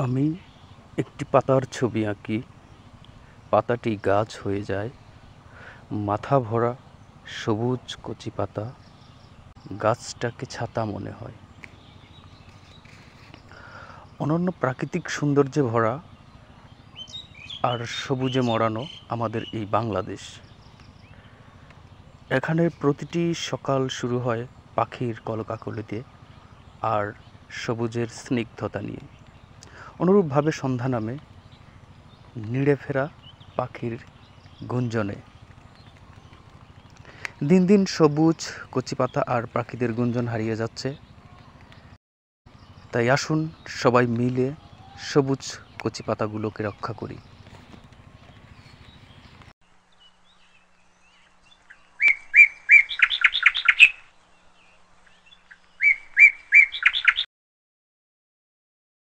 আমি একটি পাতার ছবি আঁকি। পাতাটি গাছ হয়ে যায়, মাথা ভরা সবুজ কচি পাতা, গাছটাকে ছাতা মনে হয়। অনন্য প্রাকৃতিক সৌন্দর্যে ভরা আর সবুজে মরানো আমাদের এই বাংলাদেশ। এখানে প্রতিটি সকাল শুরু হয় পাখির কলকাকলিতে আর সবুজের স্নিগ্ধতা নিয়ে। অনুরূপভাবে সন্ধ্যা নামে নিড়ে ফেরা পাখির গুঞ্জনে। দিন দিন সবুজ কচি পাতা আর পাখিদের গুঞ্জন হারিয়ে যাচ্ছে। তাই আসুন সবাই মিলে সবুজ কচি পাতাগুলোকে রক্ষা করি।